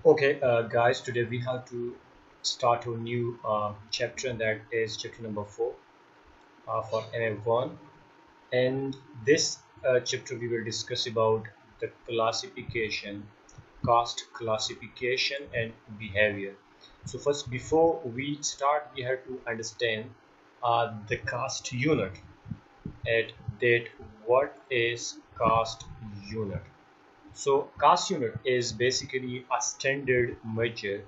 Okay, guys, today we have to start a new chapter, and that is chapter number 4 for MA1. And this chapter we will discuss about the classification, cost classification, and behavior. So first, before we start, we have to understand the cost unit. At that, what is cost unit? So cost unit is basically a standard measure,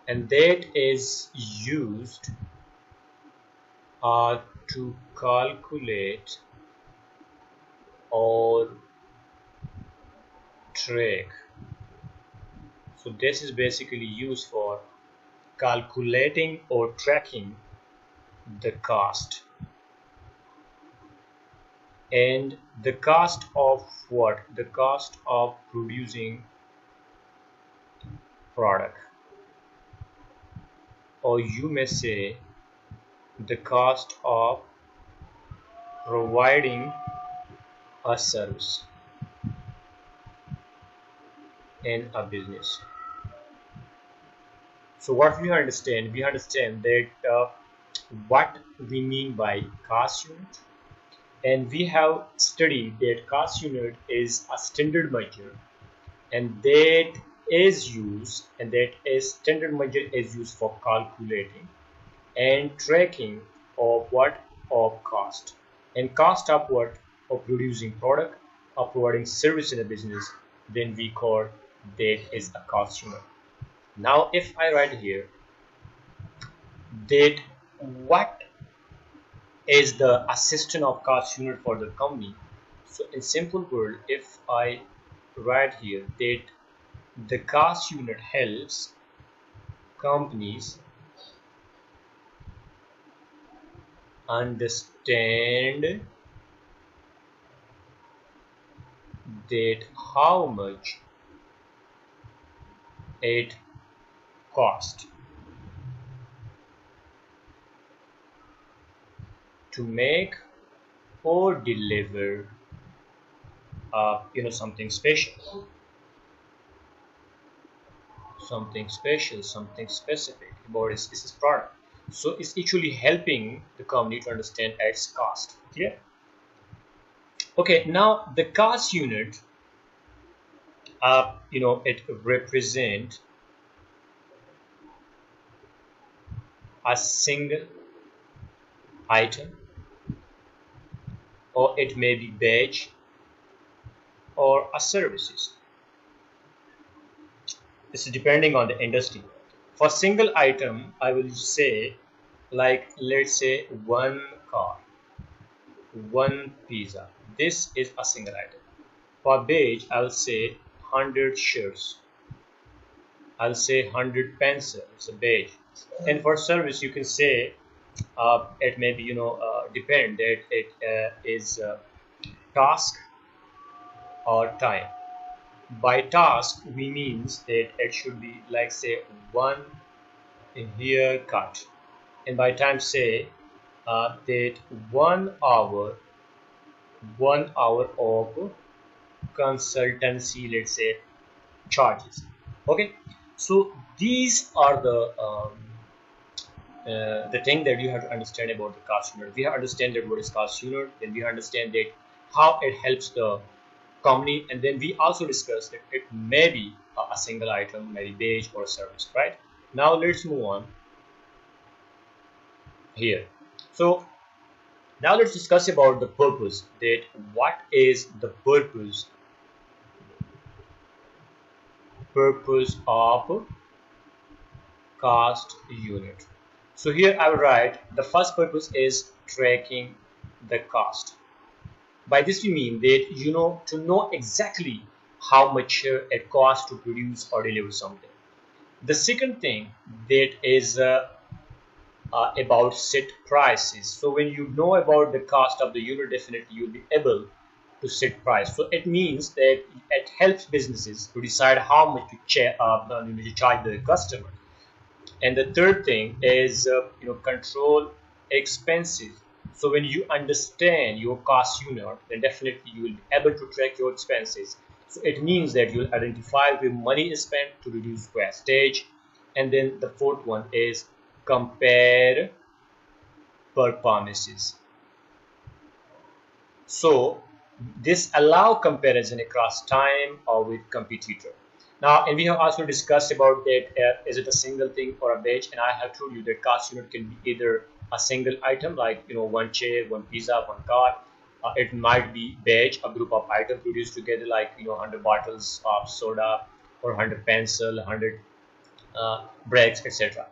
and that is used to calculate or track. So this is basically used for calculating or tracking the cost. And the cost of what? The cost of producing product, or you may say the cost of providing a service in a business. So what we understand? We understand that what we mean by cost unit, and we have studied that cost unit is a standard measure, and that standard measure is used for calculating and tracking of what? Of cost. And cost of what? Of producing product or providing service in a business, then we call that is a cost unit. Now if I write here that what is the assistant of cost unit for the company, so in simple word, if I write here that the cost unit helps companies understand that how much it costs to make or deliver something special, something specific about its product. So it's actually helping the company to understand its cost. Clear? Okay, now the cost unit, it represent a single item, or it may be badge or a services. This is depending on the industry. For single item, I will say, like, let's say one car, one pizza. This is a single item. For badge, I'll say 100 shirts. I'll say 100 pencils. It's a badge. And for service, you can say it may be depend that it is task or time. By task, we means that it should be like say one in here cut, and by time say that 1 hour of consultancy, let's say, charges. Okay, so these are the thing that you have to understand about the cost unit. We have understand that what is cost unit, then we understand that how it helps the company, and then we also discussed that it may be a single item, maybe badge or service. Right, now let's move on here. So now let's discuss about the purpose, that what is the purpose of cost unit. So here I will write the first purpose is tracking the cost. By this we mean that to know exactly how much it costs to produce or deliver something. The second thing that is about set prices. So when you know about the cost of the unit, definitely you'll be able to set price. So it means that it helps businesses to decide how much to charge the customer. And the third thing is control expenses. So when you understand your cost unit, then definitely you will be able to track your expenses. So it means that you'll identify where money is spent to reduce wastage. And then the fourth one is compare performances. So this allow comparison across time or with competitor. Now, and we have also discussed about that is it a single thing or a batch, and I have told you that cost unit can be either a single item like one chair, one pizza, one car. It might be batch, a group of items produced together like 100 bottles of soda or 100 pencil, 100 breaks, etc.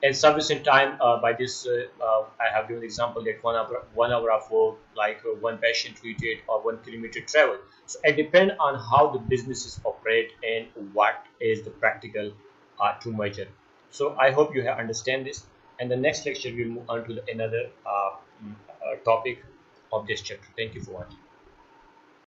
And service in time, by this, I have given the example that 1 hour of work, like one patient treated or 1 kilometer travel. So it depends on how the businesses operate and what is the practical to measure. So I hope you have understand this. And the next lecture we'll move on to another topic of this chapter. Thank you for watching.